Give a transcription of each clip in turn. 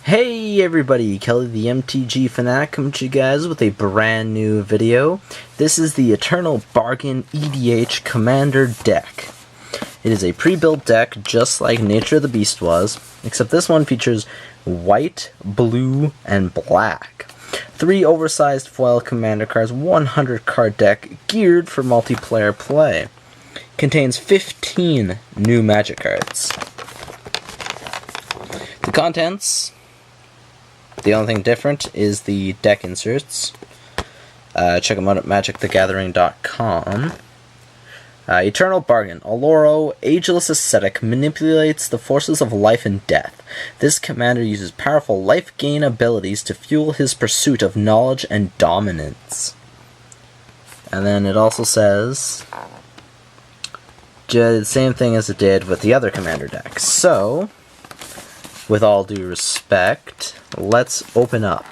Hey everybody, Kelly the MTG Fanatic coming to you guys with a brand new video. This is the Eternal Bargain EDH Commander deck. It is a pre-built deck just like Nature of the Beast was, except this one features white, blue, and black. 3 oversized foil commander cards, 100 card deck geared for multiplayer play. Contains 15 new magic cards. The contents: the only thing different is the deck inserts. Check them out at magicthegathering.com. Eternal Bargain. Oloro, ageless ascetic, manipulates the forces of life and death. This commander uses powerful life gain abilities to fuel his pursuit of knowledge and dominance. And then it also says the same thing as it did with the other commander decks. So, with all due respect, let's open up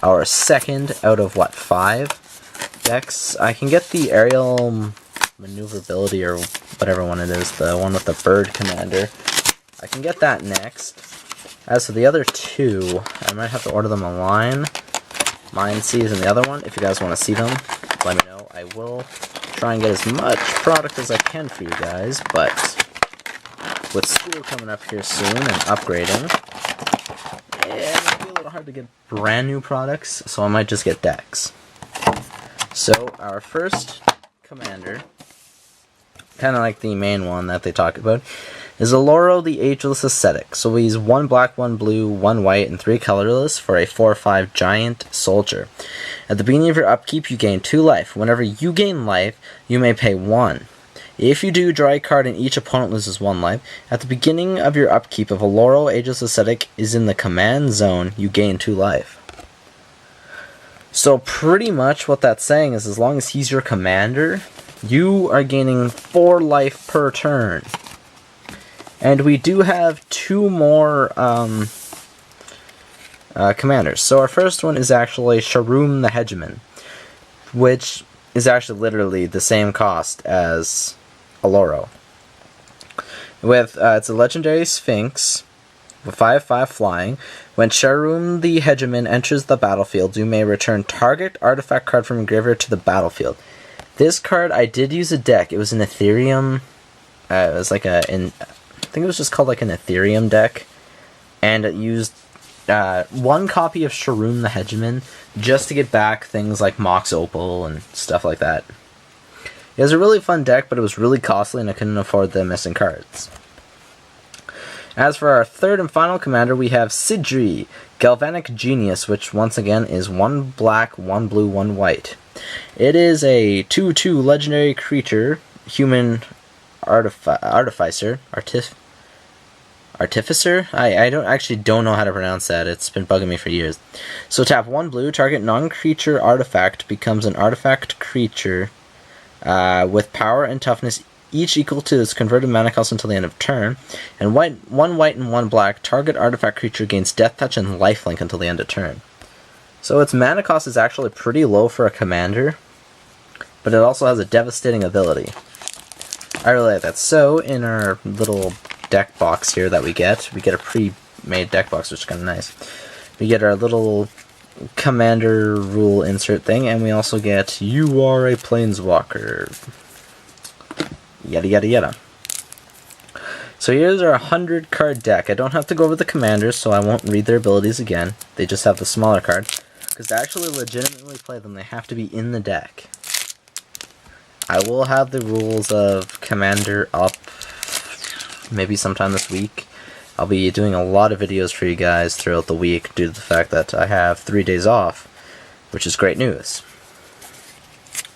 our second out of, 5 decks. I can get the aerial maneuverability or whatever one it is, the one with the bird commander. I can get that next. As for the other 2, I might have to order them online. Mine Seas and the other one. If you guys want to see them, let me know. I will try and get as much product as I can for you guys, but with school coming up here soon and upgrading, it'll be a little hard to get brand new products, so I might just get decks. So our first commander, kind of like the main one that they talk about, is Oloro the Ageless Ascetic. So he's 1 black, 1 blue, 1 white, and 3 colorless for a 4/5 giant soldier. At the beginning of your upkeep, you gain 2 life. Whenever you gain life, you may pay 1. If you do, draw a card and each opponent loses 1 life. At the beginning of your upkeep, if Oloro Ageless Ascetic is in the command zone, you gain 2 life. So pretty much what that's saying is as long as he's your commander, you are gaining 4 life per turn. And we do have 2 more commanders. So our first one is actually Sharum the Hegemon, which is actually literally the same cost as Oloro. With it's a legendary Sphinx with 5/5 flying. When Sharum the Hegemon enters the battlefield, you may return target artifact card from your graveyard to the battlefield. This card, I did use a deck. It was an Ethereum. It was like I think it was just called like an Ethereum deck, and it used 1 copy of Sharum the Hegemon just to get back things like Mox Opal and stuff like that. It was a really fun deck, but it was really costly and I couldn't afford the missing cards. As for our third and final commander, we have Sidri, Galvanic Genius, which once again is 1 black, 1 blue, 1 white. It is a 2/2 legendary creature, human artificer, Artificer? I don't know how to pronounce that. It's been bugging me for years. So tap 1 blue, target non-creature artifact becomes an artifact creature with power and toughness each equal to its converted mana cost until the end of turn. And 1 white and 1 black, target artifact creature gains death touch and lifelink until the end of turn. So its mana cost is actually pretty low for a commander, but it also has a devastating ability. I really like that. So in our little deck box here that we get a pre-made deck box, which is kind of nice. We get our little commander rule insert thing, and we also get "You are a planeswalker," yada yada yada. So here's our 100 card deck. I don't have to go over the commanders, so I won't read their abilities again. They just have the smaller card. Because to actually legitimately play them, they have to be in the deck. I will have the rules of commander up maybe sometime this week. I'll be doing a lot of videos for you guys throughout the week due to the fact that I have 3 days off, which is great news.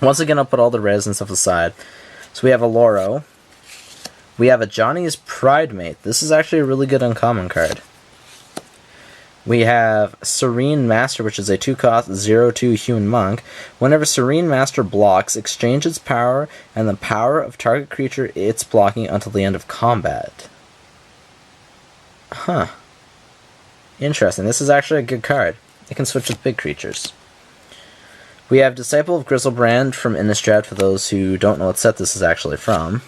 Once again, I'll put all the res and stuff aside. So we have Oloro. We have a Johnny's Pridemate. This is actually a really good uncommon card. We have Serene Master, which is a 2-cost 0/2 human monk. Whenever Serene Master blocks, exchange its power and the power of target creature it's blocking until the end of combat. Huh. Interesting. This is actually a good card. It can switch with big creatures. We have Disciple of Griselbrand from Innistrad, for those who don't know what set this is actually from.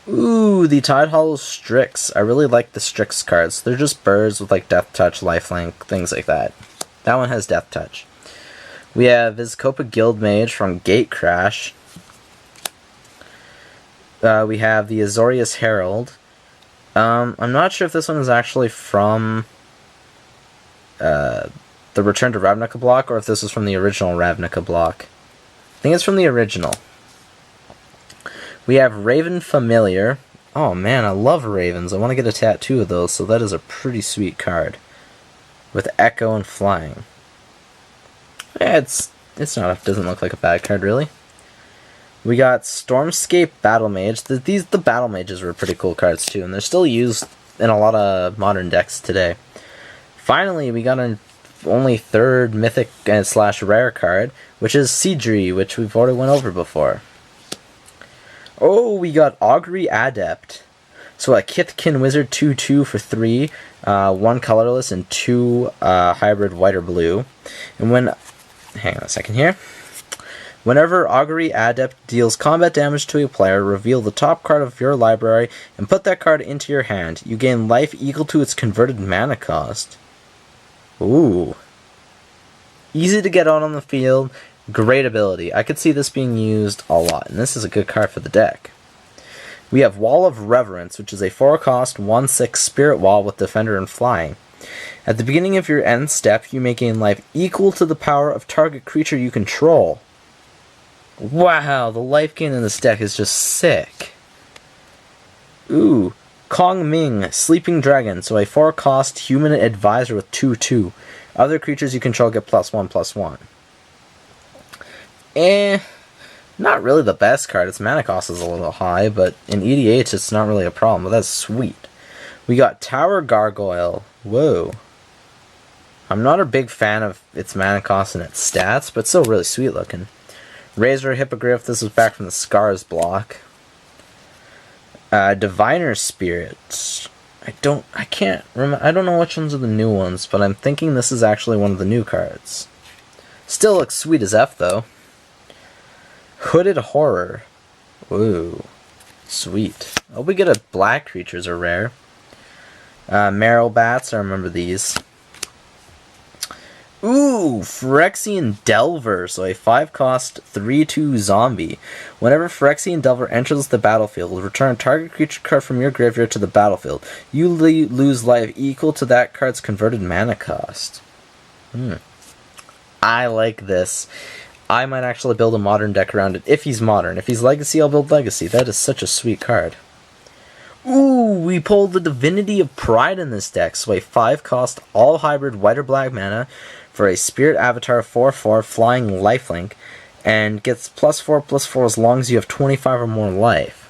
Ooh, the Tide Hollow Strix. I really like the Strix cards. They're just birds with like Death Touch, Lifelink, things like that. That one has Death Touch. We have Vizkopa Guildmage from Gatecrash. We have the Azorius Herald. I'm not sure if this one is actually from the Return to Ravnica block, or if this was from the original Ravnica block. I think it's from the original. We have Raven Familiar. Oh man, I love ravens. I want to get a tattoo of those, so that is a pretty sweet card. With Echo and Flying. Yeah, it's not, it doesn't look like a bad card, really. We got Stormscape Battle Mage. The Battle Mages were pretty cool cards too, and they're still used in a lot of modern decks today. Finally, we got an only third mythic / rare card, which is Seedry, which we've already went over before. Oh, we got Augury Adept. So a Kithkin Wizard 2/2 for 3, 1 colorless and 2 hybrid white or blue. And hang on a second here. Whenever Augury Adept deals combat damage to a player, reveal the top card of your library and put that card into your hand. You gain life equal to its converted mana cost. Ooh. Easy to get on the field, great ability. I could see this being used a lot, and this is a good card for the deck. We have Wall of Reverence, which is a 4-cost, 1/6 Spirit Wall with Defender and Flying. At the beginning of your end step, you may gain life equal to the power of target creature you control. Wow, the life gain in this deck is just sick. Ooh, Kong Ming, Sleeping Dragon, so a 4-cost human advisor with 2/2. Other creatures you control get +1/+1. Not really the best card. Its mana cost is a little high, but in EDH it's not really a problem, but that's sweet. We got Tower Gargoyle. Whoa. I'm not a big fan of its mana cost and its stats, but still really sweet looking. Razor Hippogriff, this is back from the Scars block. Diviner Spirit. I don't know which ones are the new ones, but I'm thinking this is actually one of the new cards. Still looks sweet as F though. Hooded Horror. Ooh. Sweet. Oh, we get a black creatures are rare. Marrow Bats, I remember these. Ooh, Phyrexian Delver, so a 5-cost 3/2 zombie. Whenever Phyrexian Delver enters the battlefield, return a target creature card from your graveyard to the battlefield. You lose life equal to that card's converted mana cost. I like this. I might actually build a modern deck around it, if he's modern. If he's Legacy, I'll build Legacy. That is such a sweet card. Ooh, we pulled the Divinity of Pride in this deck, so a 5-cost all-hybrid white or black mana for a Spirit Avatar 4/4 flying lifelink, and gets +4/+4 as long as you have 25 or more life.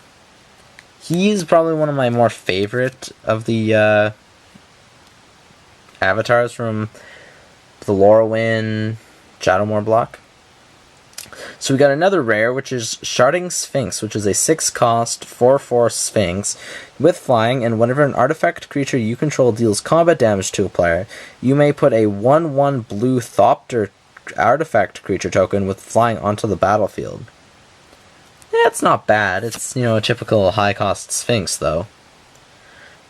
He's probably one of my more favorite of the avatars from the Lorwyn Shadowmoor block. So we got another rare, which is Sharding Sphinx, which is a 6-cost 4/4 Sphinx with flying, and whenever an artifact creature you control deals combat damage to a player, you may put a 1/1 blue Thopter artifact creature token with flying onto the battlefield. Yeah, it's not bad. It's, a typical high-cost Sphinx, though.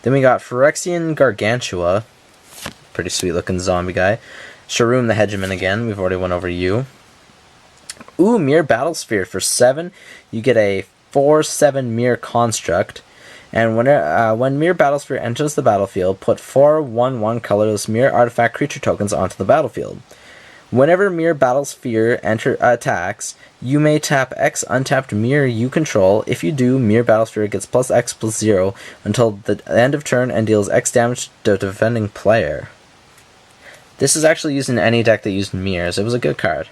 Then we got Phyrexian Gargantua, pretty sweet-looking zombie guy. Sharoom the Hegemon again, we've already went over you. Ooh, Mirror Battlesphere. For 7, you get a 4/7 Mirror Construct. And when Mirror Battlesphere enters the battlefield, put 4 1/1 colorless Mirror Artifact creature tokens onto the battlefield. Whenever Mirror Battlesphere attacks, you may tap X untapped Mirror you control. If you do, Mirror Battlesphere gets +X/+0 until the end of turn and deals X damage to the defending player. This is actually used in any deck that used mirrors. It was a good card.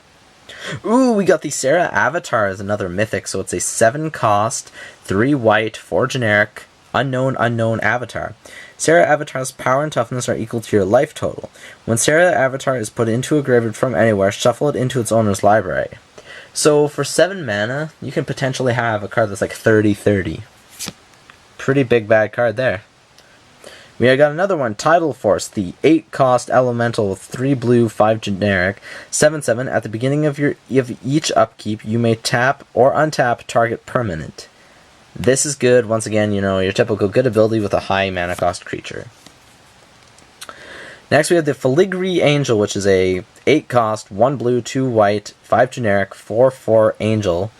Ooh, we got the Serra Avatar as another mythic, so it's a 7-cost, 3 white, 4 generic, unknown avatar. Serra Avatar's power and toughness are equal to your life total. When Serra Avatar is put into a graveyard from anywhere, shuffle it into its owner's library. So for 7 mana, you can potentially have a card that's like 30/30. Pretty big bad card there. We got another one, Tidal Force, the 8-cost elemental with 3 blue, 5 generic, 7/7. At the beginning of each upkeep, you may tap or untap target permanent. This is good. Once again, you know, your typical good ability with a high mana cost creature. Next we have the Filigree Angel, which is a 8 cost, 1 blue, 2 white, 5 generic, 4/4 angel,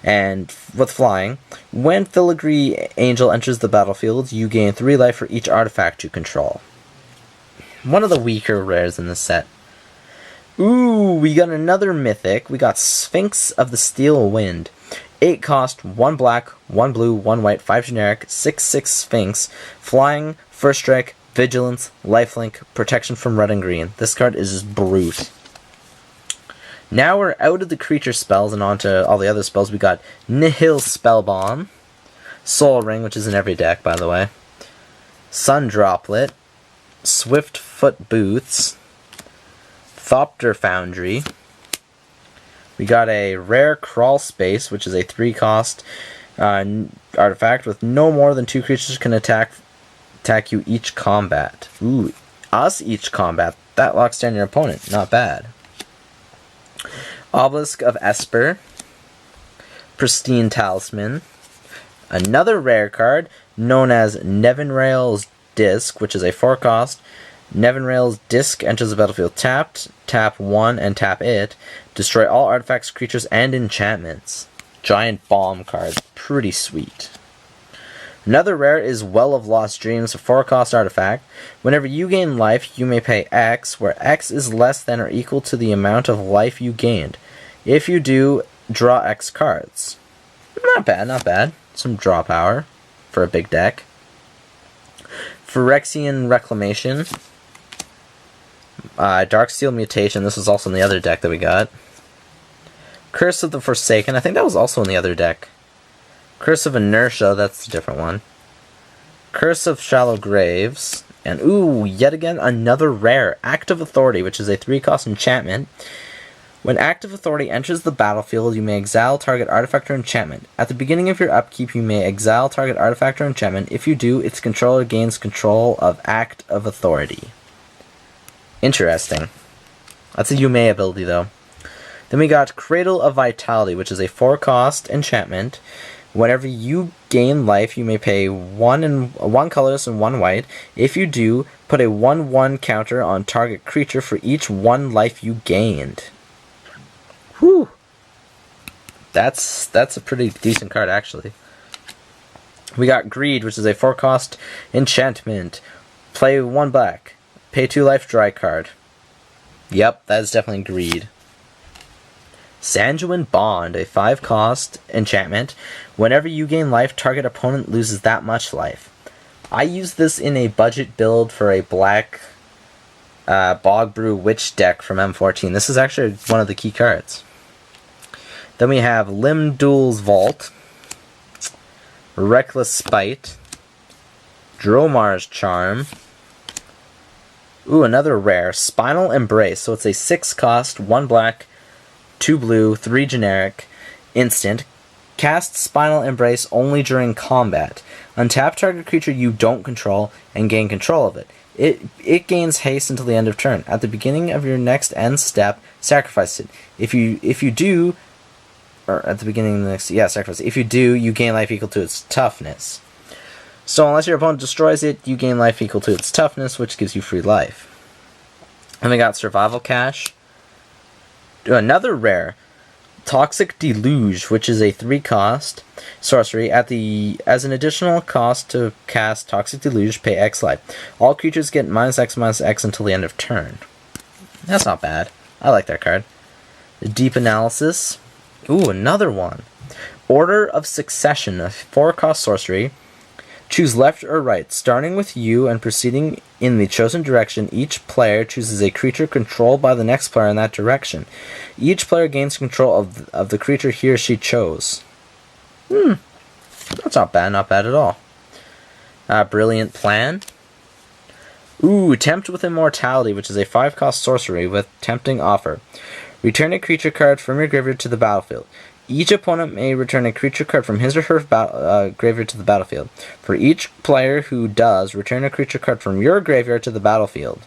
and with flying. When Filigree Angel enters the battlefield, you gain 3 life for each artifact you control. One of the weaker rares in this set. Ooh, we got another mythic. We got Sphinx of the Steel Wind. 8 cost, 1 black, 1 blue, 1 white, 5 generic, 6/6 Sphinx, flying, first strike, vigilance, lifelink, protection from red and green. This card is just brute. Now we're out of the creature spells and onto all the other spells. We got Nihil Spellbomb, Soul Ring, which is in every deck, by the way, Sun Droplet, Swift Foot Boots, Thopter Foundry. We got a rare Crawl Space, which is a 3 cost artifact with no more than 2 creatures can attack you each combat. Ooh, us each combat. That locks down your opponent. Not bad. Obelisk of Esper, Pristine Talisman, another rare card known as Nevinrael's Disc, which is a 4 cost. Nevinrael's Disc enters the battlefield tapped, tap 1 and tap it. Destroy all artifacts, creatures, and enchantments. Giant bomb card. Pretty sweet. Another rare is Well of Lost Dreams, a 4 cost artifact. Whenever you gain life, you may pay X, where X is less than or equal to the amount of life you gained. If you do, draw X cards. Not bad, not bad. Some draw power for a big deck. Phyrexian Reclamation. Darksteel Mutation. This was also in the other deck that we got. Curse of the Forsaken. I think that was also in the other deck. Curse of Inertia, that's a different one. Curse of Shallow Graves. And ooh, yet again, another rare. Act of Authority, which is a 3 cost enchantment. When Act of Authority enters the battlefield, you may exile target artifact or enchantment. At the beginning of your upkeep, you may exile target artifact or enchantment. If you do, its controller gains control of Act of Authority. Interesting. That's a Yume ability, though. Then we got Cradle of Vitality, which is a 4 cost enchantment. Whenever you gain life, you may pay 1 colorless and 1 white. If you do, put a 1/1 counter on target creature for each 1 life you gained. Whew. That's a pretty decent card, actually. We got Greed, which is a 4 cost enchantment. Play 1 black. Pay 2 life, draw a card. Yep, that is definitely Greed. Sanguine Bond, a 5 cost enchantment. Whenever you gain life, target opponent loses that much life. I use this in a budget build for a black Bog Brew Witch deck from M14. This is actually one of the key cards. Then we have Limdul's Vault, Reckless Spite, Dromar's Charm. Ooh, another rare, Spinal Embrace. So it's a 6 cost, 1 black, 2 blue, 3 generic, instant. Cast Spinal Embrace only during combat. Untap target creature you don't control and gain control of it. It gains haste until the end of turn. At the beginning of your next end step, sacrifice it. If you do, or at the beginning of the next, sacrifice it. If you do, you gain life equal to its toughness. So unless your opponent destroys it, you gain life equal to its toughness, which gives you free life. And we got Survival Cache. Another rare, Toxic Deluge, which is a 3 cost sorcery. As an additional cost to cast Toxic Deluge, pay X life. All creatures get -X/-X until the end of turn. That's not bad. I like that card. Deep Analysis. Ooh, another one. Order of Succession, a 4 cost sorcery. Choose left or right. Starting with you and proceeding in the chosen direction, each player chooses a creature controlled by the next player in that direction. Each player gains control of the creature he or she chose. That's not bad at all. Brilliant Plan. Ooh, Tempt with Immortality, which is a 5 cost sorcery with Tempting Offer. Return a creature card from your graveyard to the battlefield. Each opponent may return a creature card from his or her graveyard to the battlefield. For each player who does, return a creature card from your graveyard to the battlefield.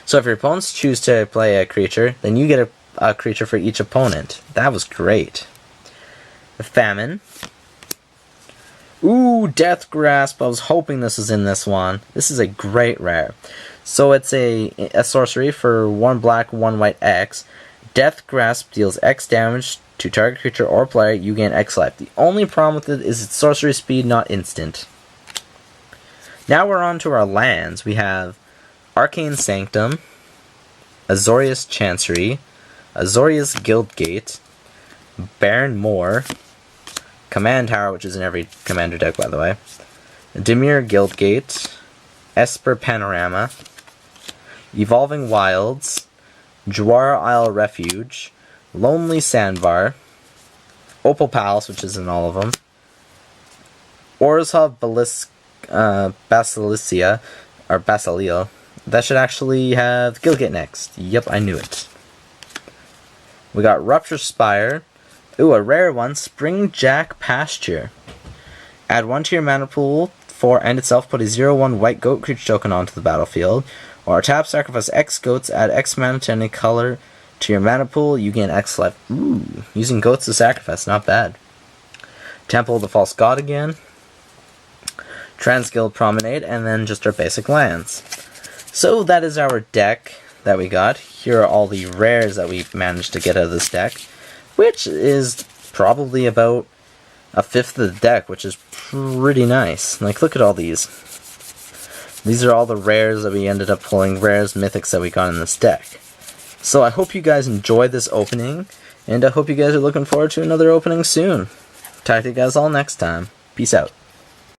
So if your opponents choose to play a creature, then you get a creature for each opponent. That was great. The Famine. Ooh, Death Grasp. I was hoping this was in this one. This is a great rare. So it's a sorcery for 1 black, 1 white X. Death Grasp deals X damage to target creature or player. You gain X life. The only problem with it is its sorcery speed, not instant. Now we're on to our lands. We have Arcane Sanctum, Azorius Chancery, Azorius Guildgate, Baron Moor, Command Tower, which is in every commander deck, by the way, Dimir Guildgate, Esper Panorama, Evolving Wilds, Jawara Isle Refuge, Lonely Sandbar, Opal Palace, which is in all of them, Orzhov Basilicia, or Basilio. That should actually have Guildgate next. Yep, I knew it. We got Rupture Spire. Ooh, a rare one, Springjack Pasture. Add 1 to your mana pool for and itself, put a 0/1 white goat creature token onto the battlefield. Or tap, sacrifice X goats, add X mana to any color to your mana pool, you gain X life. Ooh, using goats to sacrifice, not bad. Temple of the False God again. Transguild Promenade, and then just our basic lands. So that is our deck that we got. Here are all the rares that we managed to get out of this deck, which is probably about 1/5 of the deck, which is pretty nice. Like, look at all these. These are all the rares that we ended up pulling, rares, mythics that we got in this deck. So I hope you guys enjoyed this opening, and I hope you guys are looking forward to another opening soon. Talk to you guys all next time. Peace out.